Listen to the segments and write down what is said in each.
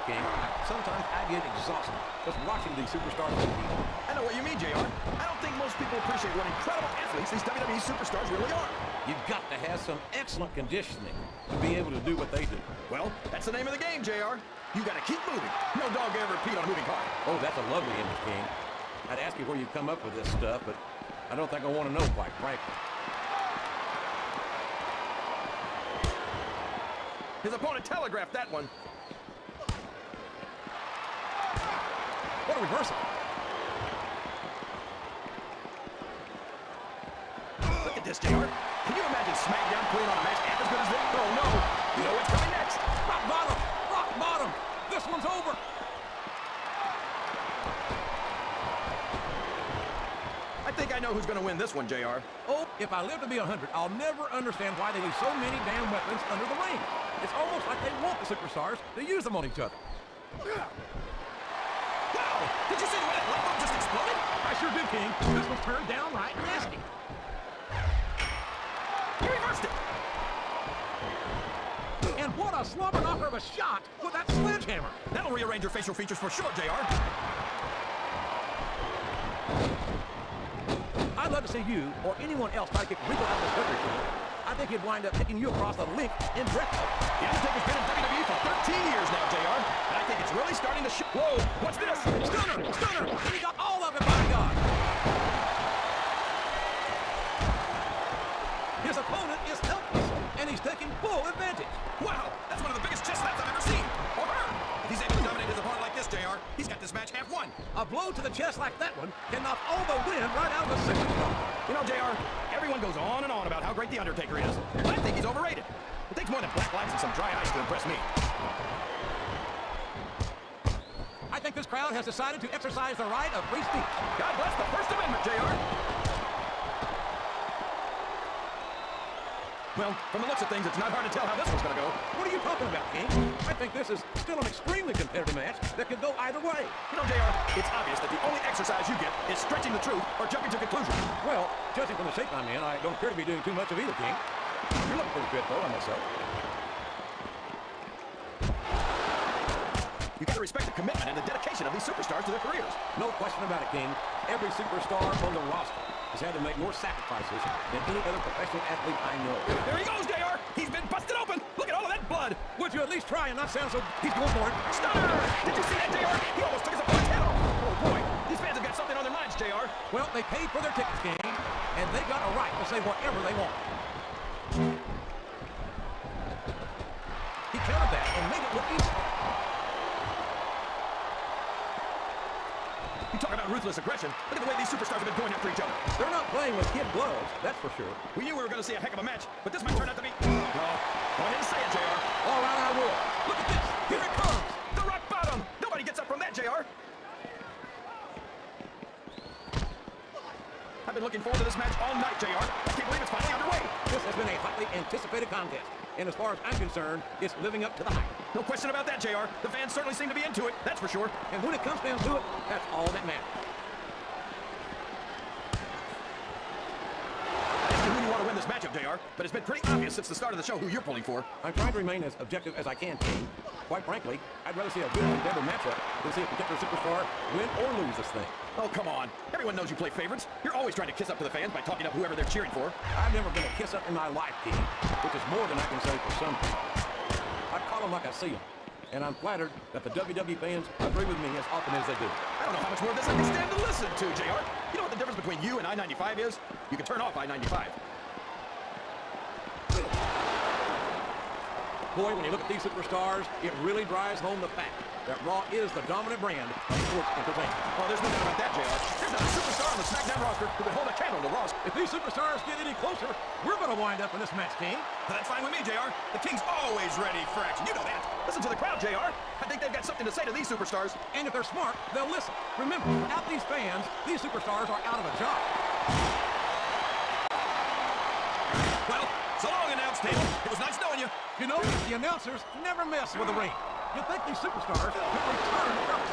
King. Sometimes I get exhausted just watching these superstars compete. I know what you mean, JR. I don't think most people appreciate what incredible athletes these WWE superstars really are. You've got to have some excellent conditioning to be able to do what they do. Well, that's the name of the game, JR. You got to keep moving. No dog ever peed on a moving car. Oh, that's a lovely image, King. I'd ask you where you come up with this stuff, but I don't think I want to know, quite frankly. His opponent telegraphed that one. What a reversal. Look at this, JR. Can you imagine Smackdown putting on a match half as good as this? Oh, no. You know what's coming next. Rock bottom. Rock bottom. This one's over. I think I know who's going to win this one, JR. Oh, if I live to be 100, I'll never understand why they leave so many damn weapons under the ring. It's almost like they want the superstars to use them on each other. Wow! Did you see the way that light bulb just exploded? I sure did, King. This was turned downright nasty. He reversed it. And what a slobber knocker of a shot with that sledgehammer. That'll rearrange your facial features for sure, JR. I'd love to see you or anyone else try to kick Regal out of this country, King. I think he'd wind up kicking you across the link in breakfast. The Undertaker's been in WWE for 13 years now, JR. And I think it's really starting to show. Whoa, what's this? Stunner! Stunner! And he got all of it, by God! His opponent is helpless, and he's taking full advantage. Wow, that's one of the biggest chest slaps I've ever seen. Or heard. If he's able to dominate his opponent like this, JR, he's got this match half won. A blow to the chest like that one can knock all the wind right out of the superstar. You know, JR, everyone goes on and on about how great The Undertaker is. But I think he's overrated. It takes more than black lights and some dry ice to impress me. I think this crowd has decided to exercise the right of free speech. God bless the First Amendment, JR. Well, from the looks of things, it's not hard to tell how this one's going to go. What are you talking about, King? I think this is still an extremely competitive match that could go either way. You know, JR, it's obvious that the only exercise you get is stretching the truth or jumping to conclusions. Well, judging from the shape I'm in, I don't appear to be doing too much of either, King. You're looking pretty fit, though, I must say. You got to respect the commitment and the dedication of these superstars to their careers. No question about it, King. Every superstar on the roster has had to make more sacrifices than any other professional athlete I know. There he goes, JR! He's been busted open! Look at all of that blood! Would you at least try and not sound so... He's going for it. Stunner! Did you see that, JR? He almost took his opponent's head off! Oh, boy. These fans have got something on their minds, JR. Well, they paid for their tickets, King, and they got a right to say whatever they want. He countered that and made it look easy. You talk about ruthless aggression. Look at the way these superstars have been going after each other. They're not playing with kid gloves, that's for sure. We knew we were going to see a heck of a match, but this might turn out to be... Oh, go ahead and say it, JR. All right, I will. Look at this. Here it comes. The rock bottom. Nobody gets up from that, JR. I've been looking forward to this match all night, JR. I can't believe it's finally underway. This has been a hotly anticipated contest, and as far as I'm concerned, it's living up to the hype. No question about that, JR. The fans certainly seem to be into it, that's for sure. And when it comes down to it, that's all that matters. I asked you who you want to win this matchup, JR, but it's been pretty obvious since the start of the show who you're pulling for. I'm trying to remain as objective as I can, King. Quite frankly, I'd rather see a good contender matchup than see a particular superstar win or lose this thing. Oh, come on. Everyone knows you play favorites. You're always trying to kiss up to the fans by talking up whoever they're cheering for. I've never been a kiss up in my life, King, which is more than I can say for some people. I call them like I see them, and I'm flattered that the WWE fans agree with me as often as they do. I don't know how much more of this I can stand to listen to, JR. You know what the difference between you and I-95 is? You can turn off I-95. Boy, when you look at these superstars, it really drives home the fact that Raw is the dominant brand of sports entertainment. Oh, there's no doubt about that, JR. There's not a superstar on the Smackdown roster who can hold a candle to Raw's. If these superstars get any closer, we're going to wind up in this match, King. That's fine with me, JR. The King's always ready for action. You know that. Listen to the crowd, JR. I think they've got something to say to these superstars. And if they're smart, they'll listen. Remember, without these fans, these superstars are out of a job. Well, so long, announce table. It was nice knowing you. You know, the announcers never mess with the ring. You'd think these superstars would return first.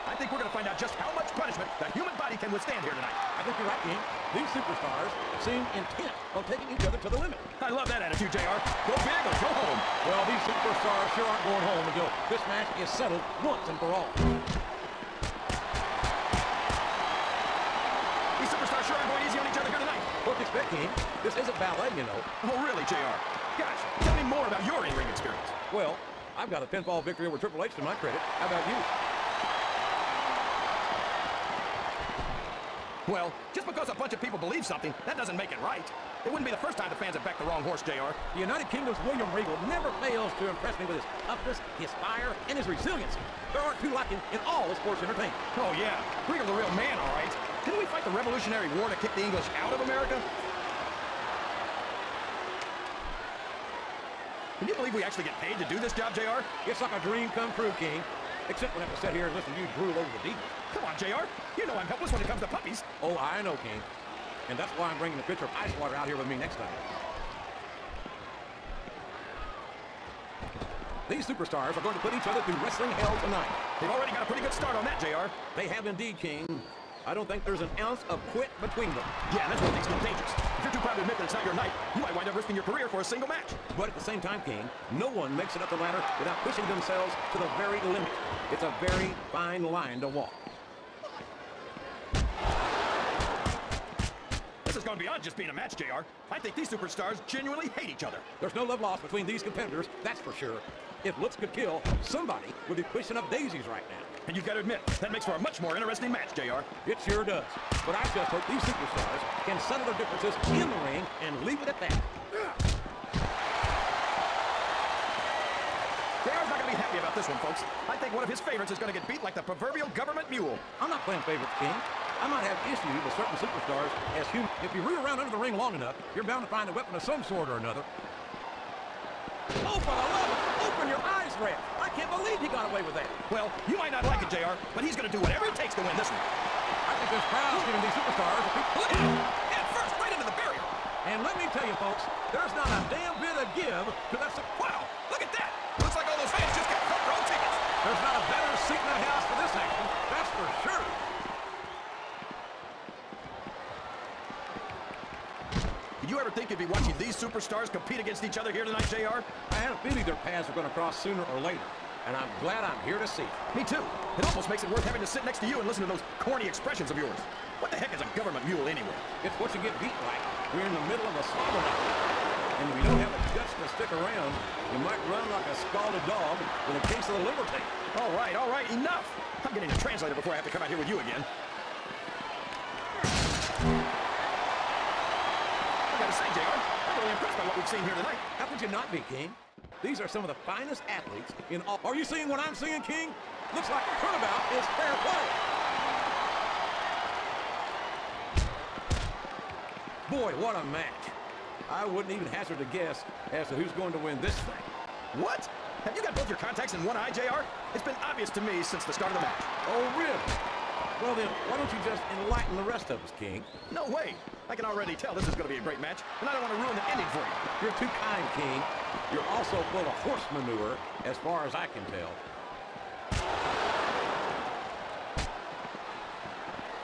I think we're going to find find out just how much punishment the human body can withstand here tonight. I think you're right, King. These superstars seem intent on taking each other to the limit. I love that attitude, JR. Go big or go home. Well, these superstars sure aren't going home until this match is settled once and for all. These superstars sure aren't going easy on each other here tonight. What do you expect, King? This isn't ballet, you know. Oh, really, JR? Gosh, tell me more about your in-ring experience. Well, I've got a pinfall victory over Triple H to my credit. How about you? Well, just because a bunch of people believe something, that doesn't make it right. It wouldn't be the first time the fans have backed the wrong horse, JR. The United Kingdom's William Regal never fails to impress me with his toughness, his fire, and his resiliency. There aren't two like him in all of sports entertainment. Oh, yeah. Regal's a real man, all right. Didn't we fight the Revolutionary War to kick the English out of America? Can you believe we actually get paid to do this job, JR? It's like a dream come true, King. Except when I have to sit here and listen to you drool over the deep. Come on, JR. You know I'm helpless when it comes to puppies. Oh, I know, King. And that's why I'm bringing a pitcher of ice water out here with me next time. These superstars are going to put each other through wrestling hell tonight. They've already got a pretty good start on that, JR. They have indeed, King. I don't think there's an ounce of quit between them. Yeah, that's where things get dangerous. If you're too proud to admit that it's not your night, you might wind up risking your career for a single match. But at the same time, King, no one makes it up the ladder without pushing themselves to the very limit. It's a very fine line to walk. This has gone beyond just being a match, JR. I think these superstars genuinely hate each other. There's no love lost between these competitors, that's for sure. If looks could kill, somebody would be pushing up daisies right now. And you've got to admit, that makes for a much more interesting match, JR. It sure does. But I just hope these superstars can settle their differences in the ring and leave it at that. JR's not going to be happy about this one, folks. I think one of his favorites is going to get beat like the proverbial government mule. I'm not playing favorites, King. I might have issues with certain superstars as human. If you root around under the ring long enough, you're bound to find a weapon of some sort or another. Oh, for the love of... Open your eyes, Red. I can't believe he got away with that. Well, you might not like it, JR, but he's going to do whatever it takes to win this one. I think this crowd's giving these superstars a big... Look at him! Head first, right into the barrier. And let me tell you, folks, there's not a damn bit of give to that... Wow, look at that! Looks like all those fans just got front row tickets. There's not a better seat in the house for this action, that's for sure. Did you ever think you'd be watching these superstars compete against each other here tonight, JR? I had a feeling their paths were going to cross sooner or later, and I'm glad I'm here to see it. Me too. It almost makes it worth having to sit next to you and listen to those corny expressions of yours. What the heck is a government mule anyway? It's what you get beat like. We're in the middle of a slaughter now. And if you don't have the guts to stick around, you might run like a scalded dog with a case of the liver tape. All right, enough. I'm getting a translator before I have to come out here with you again. I gotta say, JR, I'm really impressed by what we've seen here tonight. How could you not be, King? These are some of the finest athletes in all... Are you seeing what I'm seeing, King? Looks like the turnabout is fair play. Boy, what a match. I wouldn't even hazard a guess as to who's going to win this thing. What? Have you got both your contacts in one eye, JR? It's been obvious to me since the start of the match. Oh, really? Well, then, why don't you just enlighten the rest of us, King? No way. I can already tell this is going to be a great match, and I don't want to ruin the ending for you. You're too kind, King. You're also full of horse manure, as far as I can tell.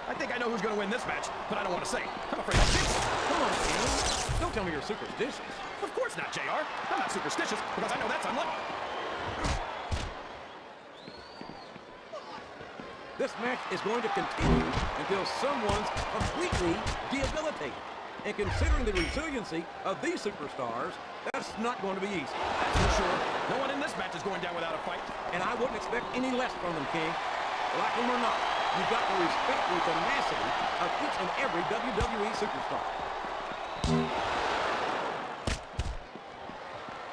I think I know who's going to win this match, but I don't want to say. I'm afraid I'll jinx it. Come on, King. Don't tell me you're superstitious. Of course not, JR. I'm not superstitious, because I know that's unlucky. This match is going to continue until someone's completely debilitated. And considering the resiliency of these superstars, that's not going to be easy. That's for sure. No one in this match is going down without a fight. And I wouldn't expect any less from them, King. Like them or not, you've got to respect the tenacity of each and every WWE superstar.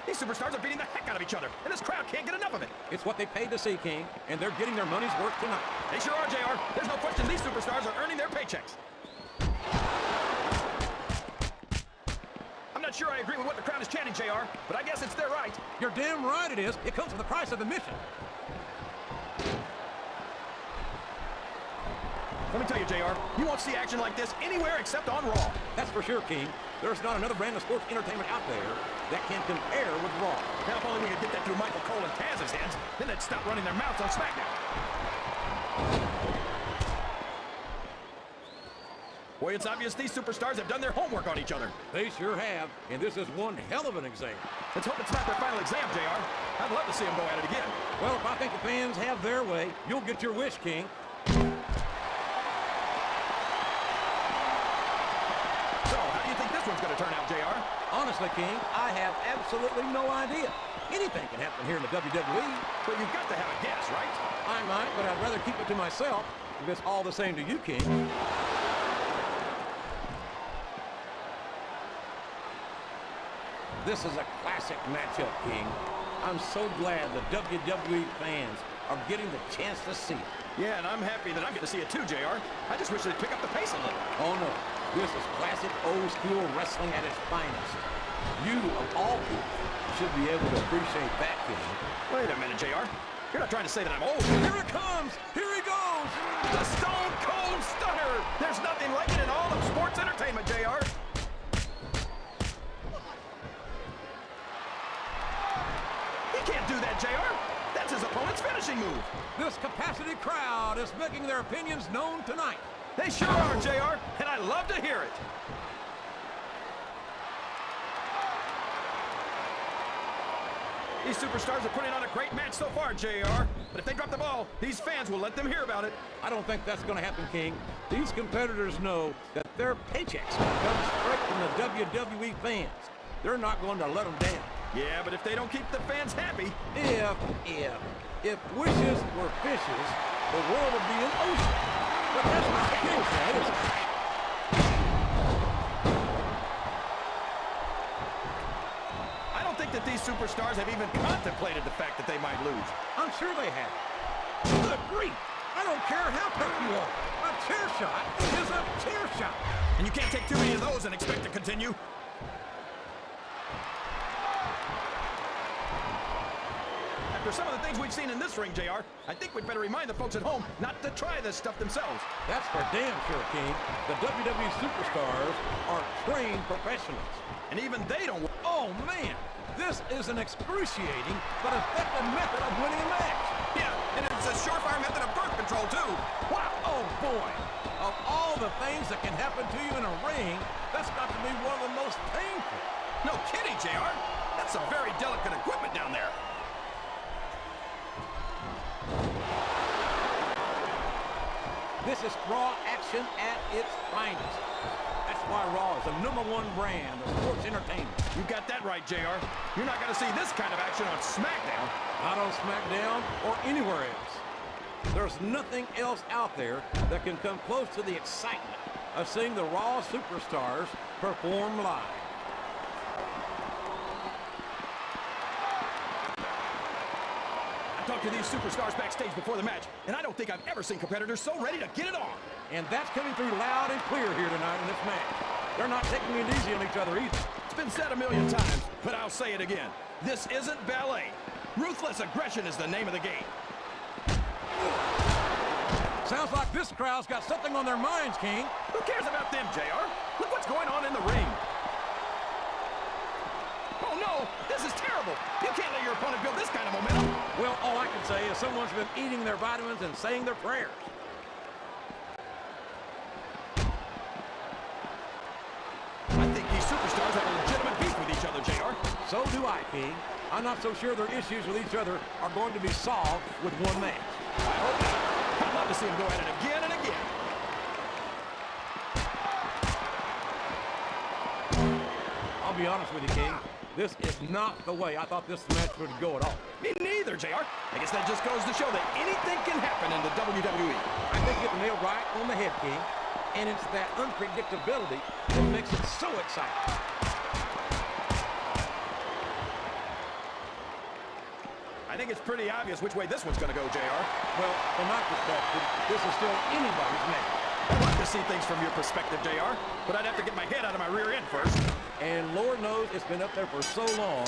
These superstars are beating the heck out of each other, and this crowd can't get enough of it. It's what they paid to see, King, and they're getting their money's worth tonight. They sure are, JR. There's no question these superstars are earning their paychecks. I'm not sure I agree with what the crowd is chanting, JR, but I guess it's their right. You're damn right it is. It comes with the price of admission. Let me tell you, JR, you won't see action like this anywhere except on Raw. That's for sure, King. There's not another brand of sports entertainment out there that can compare with Raw. Now, if only we could get that through Michael Cole and Taz's heads, then they'd stop running their mouths on Smackdown. Boy, it's obvious these superstars have done their homework on each other. They sure have, and this is one hell of an exam. Let's hope it's not their final exam, JR. I'd love to see them go at it again. Well, if I think the fans have their way, you'll get your wish, King. So, how do you think this one's going to turn out, JR? Honestly, King, I have absolutely no idea. Anything can happen here in the WWE. But you've got to have a guess, right? I might, but I'd rather keep it to myself if it's all the same to you, King. This is a classic matchup, King. I'm so glad the WWE fans are getting the chance to see it. Yeah, and I'm happy that I'm going to see it too, JR. I just wish they'd pick up the pace a little. Oh, no. This is classic old-school wrestling at its finest. You, of all people, should be able to appreciate that, King. Wait a minute, JR. You're not trying to say that I'm old. Here it comes! Here he goes! The Stone Cold Stunner! There's nothing like it in all of sports entertainment, JR. He can't do that, JR. That's his opponent's finishing move. This capacity crowd is making their opinions known tonight. They sure are, JR, and I love to hear it. These superstars are putting on a great match so far, JR. But if they drop the ball, these fans will let them hear about it. I don't think that's going to happen, King. These competitors know that their paychecks come straight from the WWE fans. They're not going to let them down. Yeah, but if they don't keep the fans happy... If wishes were fishes, the world would be an ocean. But that's not the case, now, is it? I don't think that these superstars have even contemplated the fact that they might lose. I'm sure they have. Good grief! I don't care how quick you are. A chair shot is a chair shot. And you can't take too many of those and expect to continue. After some of the things we've seen in this ring, JR, I think we'd better remind the folks at home not to try this stuff themselves. That's for damn sure, King. The WWE superstars are trained professionals. And even they don't... Oh, man! This is an excruciating but effective method of winning a match. Yeah, and it's a surefire method of birth control, too. Wow! Oh, boy! Of all the things that can happen to you in a ring, that's got to be one of the most painful. No kidding, JR. That's some very delicate equipment down there. This is Raw action at its finest. That's why Raw is the #1 brand of sports entertainment. You got that right, JR. You're not going to see this kind of action on Smackdown. Not on Smackdown or anywhere else. There's nothing else out there that can come close to the excitement of seeing the Raw superstars perform live. I talked to these superstars backstage before the match, and I don't think I've ever seen competitors so ready to get it on. And that's coming through loud and clear here tonight in this match. They're not taking it easy on each other either. It's been said a million times, but I'll say it again. This isn't ballet. Ruthless aggression is the name of the game. Sounds like this crowd's got something on their minds, King. Who cares about them, JR? Look what's going on in the ring. Oh, no! This is terrible! You can't let your opponent build this kind of momentum. Well, all I can say is someone's been eating their vitamins and saying their prayers. I think these superstars have a legitimate beef with each other, JR. So do I, King. I'm not so sure their issues with each other are going to be solved with one match. I hope not. I'd love to see them go at it again and again. I'll be honest with you, King. This is not the way I thought this match would go at all. Me neither, JR. I guess that just goes to show that anything can happen in the WWE. I think you nailed right on the head, King. And it's that unpredictability that makes it so exciting. I think it's pretty obvious which way this one's going to go, JR. Well, from my perspective, this is still anybody's match. I'd like to see things from your perspective, JR, but I'd have to get my head out of my rear end first. And Lord knows it's been up there for so long.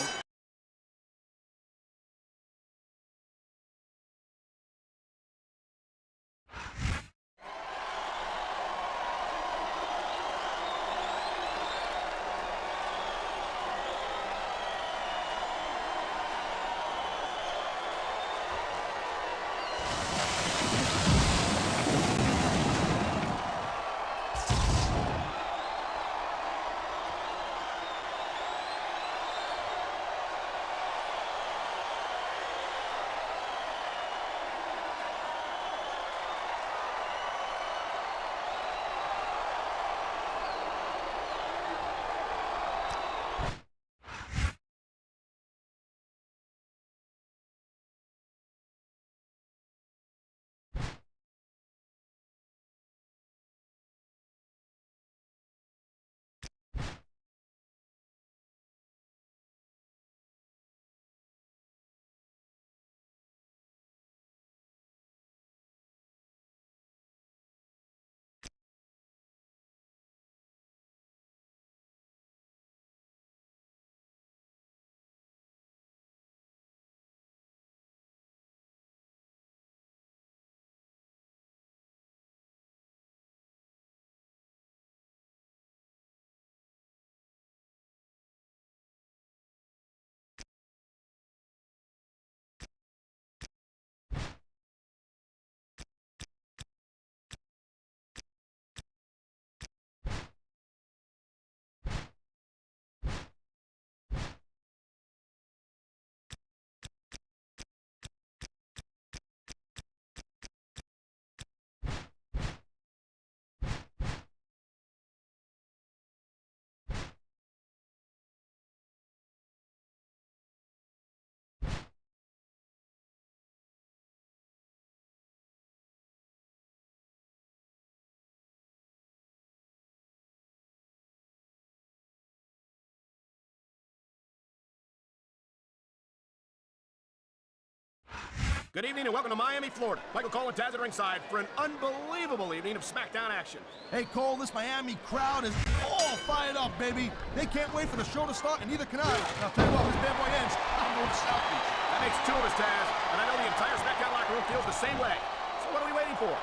Good evening and welcome to Miami, Florida. Michael Cole and Taz at ringside for an unbelievable evening of Smackdown action. Hey, Cole, this Miami crowd is all fired up, baby. They can't wait for the show to start, and neither can I. And I'll tell you what, when this bad boy ends, I'm going to South Beach. That makes two of us, Taz, and I know the entire Smackdown locker room feels the same way. So what are we waiting for?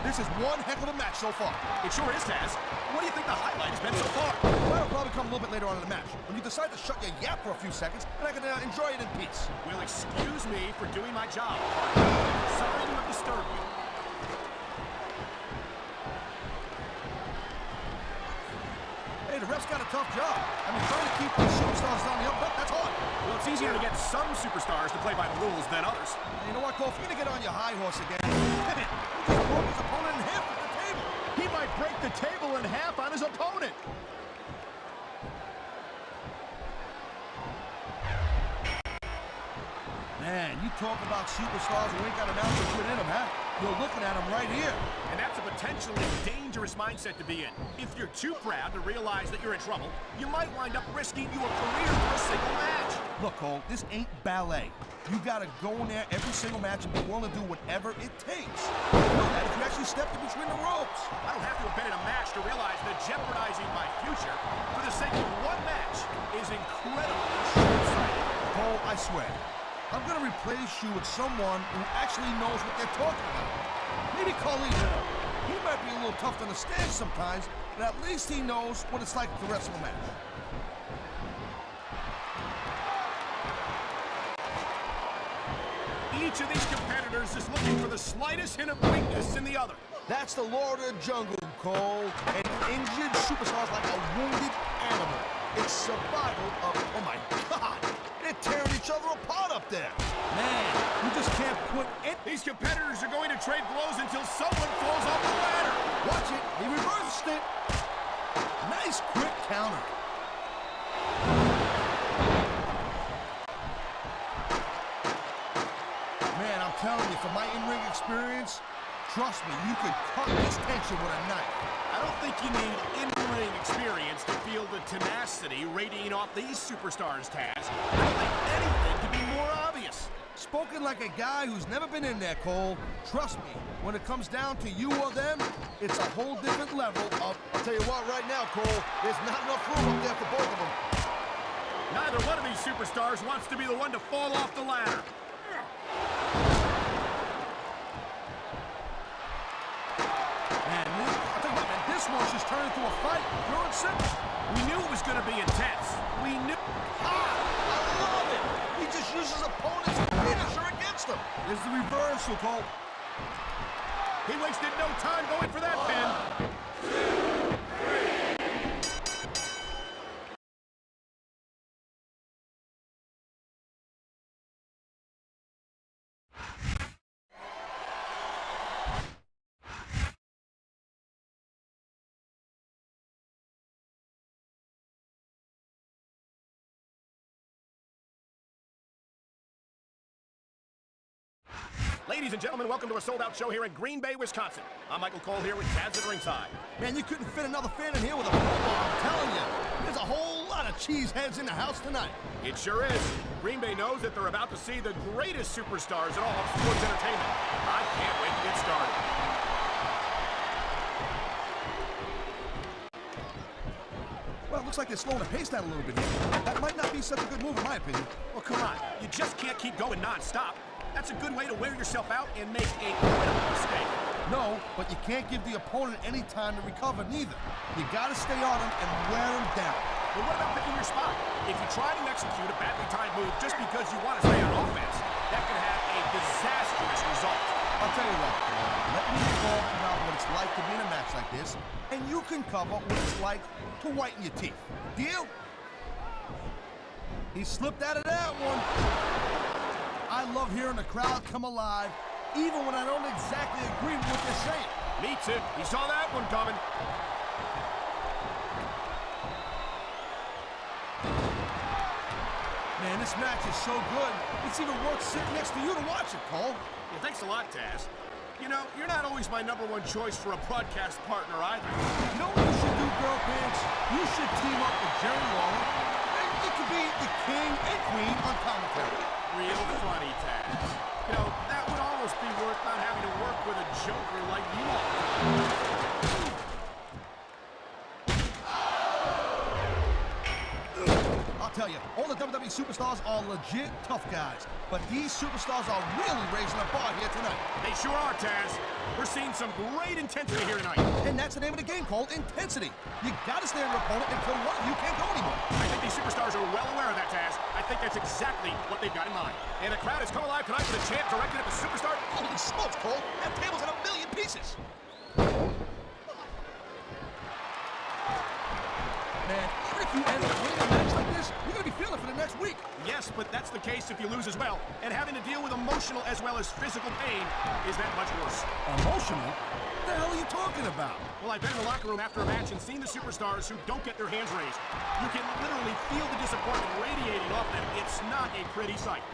This is one heck of a match so far. It sure is, Taz. What do you think the highlight has been so far? Well, it'll probably come a little bit later on in the match, when you decide to shut your yap for a few seconds, and I can enjoy it in peace. Well, excuse me for doing my job. Sorry to have disturbed you. Hey, the ref's got a tough job. I mean, trying to keep these superstars on the up, that's hard. Well, it's easier to get some superstars to play by the rules than others. And you know what, Cole? If you're going to get on your high horse again, hit it. You just broke his opponent in half at the table. He might break the table in half on his opponent. Man, you talk about superstars who ain't got an ounce of good in them, huh? You're looking at them right here. And that's a potentially dangerous mindset to be in. If you're too proud to realize that you're in trouble, you might wind up risking your career for a single match. Look, Cole, this ain't ballet. You gotta go in there every single match and be willing to do whatever it takes. You know that if you actually step in between the ropes. I don't have to have been in a match to realize that jeopardizing my future for the sake of one match is incredibly short-sighted. Cole, I swear, I'm gonna replace you with someone who actually knows what they're talking about. Maybe Carlito. He might be a little tough to understand sometimes, but at least he knows what it's like to wrestle a match. Each of these competitors is looking for the slightest hint of weakness in the other. That's the Lord of the Jungle, Cole. And injured superstars like a wounded animal. It's survival of, oh my God, they're tearing each other apart up there. Man, you just can't put it. These competitors are going to trade blows until someone falls off the ladder. Watch it, he reversed it. Nice quick counter. Man, I'm telling you, from my in-ring experience, trust me, you could cut this tension with a knife. I don't think you need in-ring experience to feel the tenacity radiating off these superstars, Taz. I don't think anything could be more obvious. Spoken like a guy who's never been in there, Cole. Trust me, when it comes down to you or them, it's a whole different level of... I'll tell you what, right now, Cole, there's not enough room up there for both of them. Neither one of these superstars wants to be the one to fall off the ladder. This one's just turned into a fight, pure and simple. We knew it was going to be intense. We knew... I love it! He just uses opponents' finisher against him. There's the reversal, Cole. He wasted no time going for that pin. Ladies and gentlemen, welcome to a sold-out show here in Green Bay, Wisconsin. I'm Michael Cole here with Taz at ringside. Man, you couldn't fit another fan in here with a crowbar, I'm telling you. There's a whole lot of cheeseheads in the house tonight. It sure is. Green Bay knows that they're about to see the greatest superstars in all of sports entertainment. I can't wait to get started. Well, it looks like they're slowing the pace down a little bit here. That might not be such a good move, in my opinion. Well, come on. You just can't keep going non-stop. That's a good way to wear yourself out and make a critical mistake. No, but you can't give the opponent any time to recover, neither. You gotta stay on him and wear him down. But what about picking your spot? If you try to execute a badly timed move just because you want to stay on offense, that can have a disastrous result. I'll tell you what, let me talk about what it's like to be in a match like this, and you can cover what it's like to whiten your teeth. Deal? He slipped out of that one. I love hearing the crowd come alive, even when I don't exactly agree with what they're saying. Me too. You saw that one coming. Man, this match is so good, it's even worth sitting next to you to watch it, Cole. Well, thanks a lot, Taz. You know, you're not always my #1 choice for a broadcast partner either. You know what you should do, Girl Pants? You should team up with Jerry Lawler, and you could be the king and queen on commentary. Real funny, Taz. You know, that would almost be worth not having to work with a joker like you all the time. I'll tell you, all the WWE superstars are legit tough guys, but these superstars are really raising the bar here tonight. They sure are, Taz. We're seeing some great intensity here tonight. And that's the name of the game, called intensity. You gotta stay on your opponent until one of you can't go anymore. I think these superstars are well aware of that, Taz. I think that's exactly what they've got in mind. And the crowd has come alive tonight with a chant directed at the superstar. Holy smokes, Cole! That table's in a million pieces! Man, even if you end up winning a match like this, you're gonna be feeling for the next week. Yes, but that's the case if you lose as well. And having to deal with emotional as well as physical pain is that much worse. Emotional? What the hell are you talking about? Well, I've been in the locker room after a match and seen the superstars who don't get their hands raised. You can literally feel the disappointment radiating off them. It's not a pretty sight.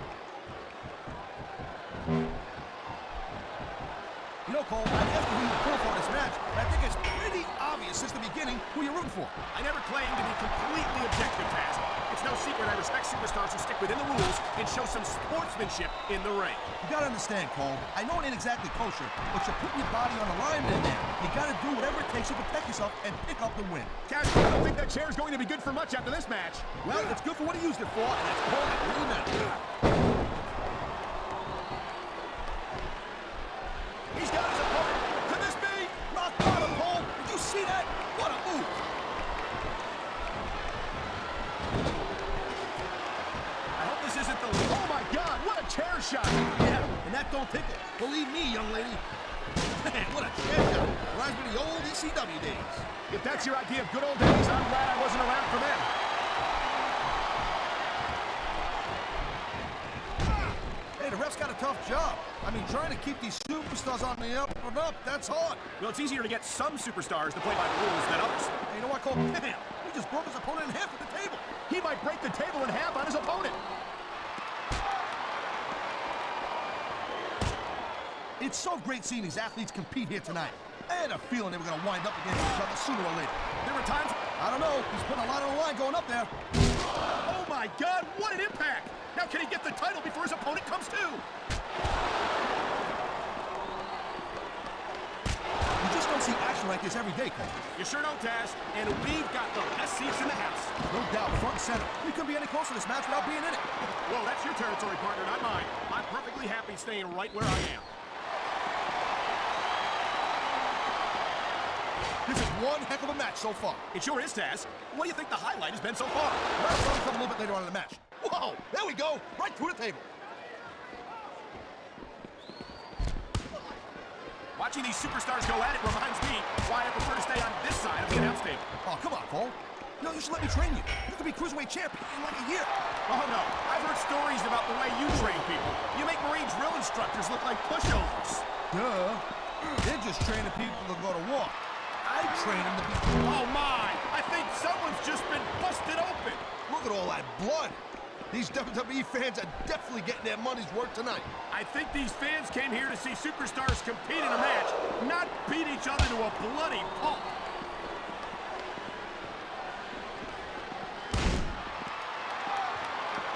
You know, Cole, I asked you who you pull for this match, but I think it's pretty obvious since the beginning who you're rooting for. I never claimed to be completely objective, Taz. It's no secret I respect superstars who stick within the rules and show some sportsmanship in the ring. You gotta understand, Cole, I know it ain't exactly kosher, but you're putting your body on the line in there. You gotta do whatever it takes to protect yourself and pick up the win. Taz, I don't think that chair's going to be good for much after this match. Well, it's good for what he used it for, and that's all that really matters. He's got his opponent. Could this be? Rock bottom, Cole! Did you see that? What a move! I hope this isn't the... Oh, my God! What a chair shot! Yeah, and that don't tickle. Believe me, young lady. Man, what a chair shot. Reminds me of the old ECW days. If that's your idea of good old days, I'm glad I wasn't around for them. Hey, the ref's got a tough job. I mean, trying to keep these superstars on the up and up, that's hard. Well, it's easier to get some superstars to play by the rules than others. Hey, you know what, Cole? Damn, he just broke his opponent in half at the table. He might break the table in half on his opponent. It's so great seeing these athletes compete here tonight. I had a feeling they were going to wind up against each other sooner or later. There were times... I don't know. He's putting a lot on the line going up there. Oh, my God, what an impact! Now, can he get the title before his opponent comes to? You just don't see action like this every day, Cole. You sure don't, Taz. And we've got the best seats in the house. No doubt, front and center. We couldn't be any closer to this match without being in it. Whoa, that's your territory, partner, not mine. I'm perfectly happy staying right where I am. This is one heck of a match so far. It sure is, Taz. What do you think the highlight has been so far? That's going to come a little bit later on in the match. Whoa, there we go. Right through the table. Watching these superstars go at it reminds me why I prefer to stay on this side of the announce table. Oh, come on, Cole. No, you should let me train you. You could be Cruiserweight champion in like a year. Oh, no. I've heard stories about the way you train people. You make Marine drill instructors look like pushovers. Duh. They're just training people to go to war. I train them to be... Oh, my. I think someone's just been busted open. Look at all that blood. These WWE fans are definitely getting their money's worth tonight. I think these fans came here to see superstars compete in a match, not beat each other to a bloody pulp.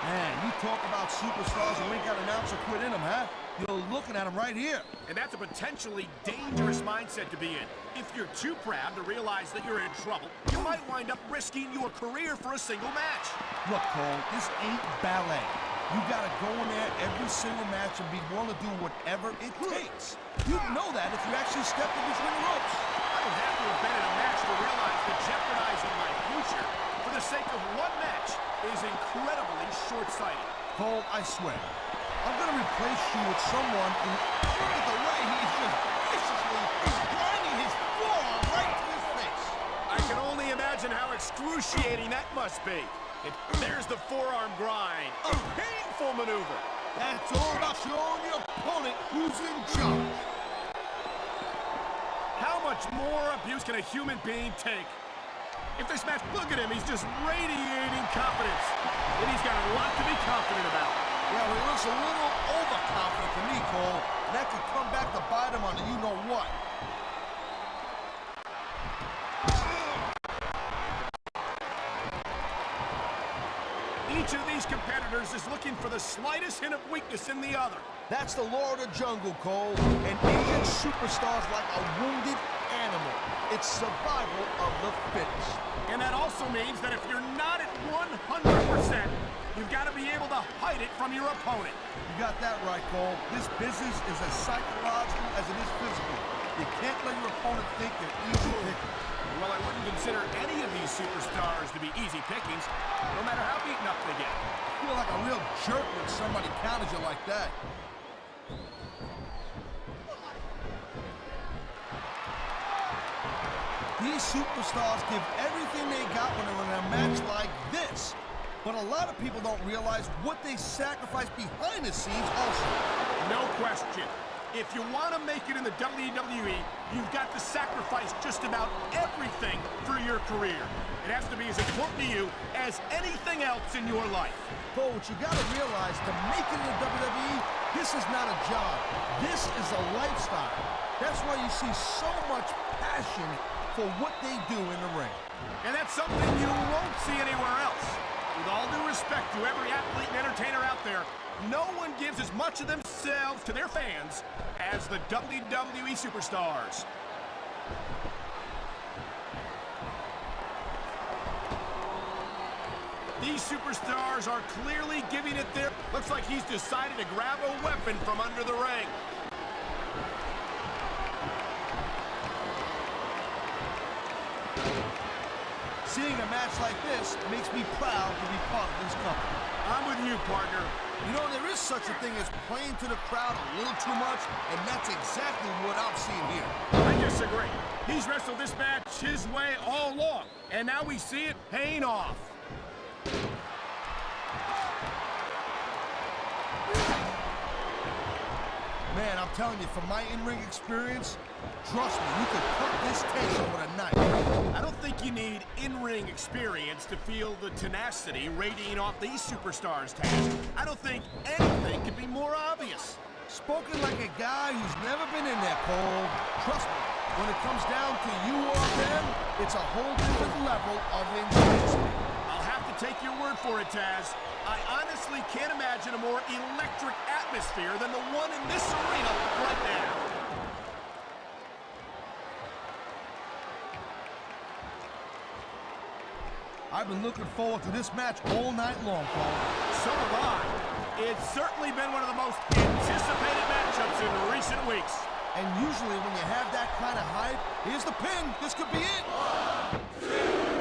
Man, you talk about superstars who ain't got an ounce of quit in them, huh? You're looking at them right here. And that's a potentially dangerous mindset to be in. If you're too proud to realize that you're in trouble, you might wind up risking your career for a single match. Look, Cole, this ain't ballet. You gotta go in there every single match and be willing to do whatever it takes. You'd know that if you actually stepped in between the ropes. I don't have to have been in a match to realize that jeopardizing my future for the sake of one match is incredibly short-sighted. Cole, I swear, I'm gonna replace you with someone who, look at the way he's just viciously grinding his forearm right to his face. I can only imagine how excruciating that must be. And there's the forearm grind. A painful maneuver. That's all about showing your opponent who's in charge. How much more abuse can a human being take? If this match, look at him, he's just radiating confidence. And he's got a lot to be confident about. Yeah, well, he looks a little overconfident to me, Cole. And that could come back to bite him on the you-know-what. Each of these competitors is looking for the slightest hint of weakness in the other. That's the law of the jungle, Cole. An injured superstar's like a wounded animal. It's survival of the fittest. And that also means that if you're not at 100%, you've got to be able to hide it from your opponent. You got that right, Cole. This business is as psychological as it is physical. You can't let your opponent think they're easy pickings. Well, I wouldn't consider any of these superstars to be easy pickings, no matter how beaten up they get. You feel like a real jerk when somebody counters you like that. These superstars give everything they got when they're in a match like this. But a lot of people don't realize what they sacrifice behind the scenes also. No question. If you want to make it in the WWE, you've got to sacrifice just about everything for your career. It has to be as important to you as anything else in your life. But what you got to realize, to make it in the WWE, this is not a job. This is a lifestyle. That's why you see so much passion for what they do in the ring. And that's something you won't see anywhere else. With all due respect to every athlete and entertainer out there, no one gives as much of themselves to their fans as the WWE superstars. These superstars are clearly giving it their... Looks like he's decided to grab a weapon from under the ring. Seeing a match like this makes me proud to be part of this company. I'm with you, partner. You know, there is such a thing as playing to the crowd a little too much, and that's exactly what I'm seeing here. I disagree. He's wrestled this match his way all along, and now we see it paying off. Man, I'm telling you, from my in-ring experience, trust me, you could cut this tension with a knife. I don't think you need in-ring experience to feel the tenacity radiating off these superstars' task. I don't think anything could be more obvious. Spoken like a guy who's never been in there, Cole. Trust me, when it comes down to you or them, it's a whole different level of intensity. I'll have to take your word for it, Taz. I honestly can't imagine a more electric atmosphere than the one in this arena right now. I've been looking forward to this match all night long, Cole. So have I. It's certainly been one of the most anticipated matchups in recent weeks. And usually when you have that kind of hype, here's the pin. This could be it.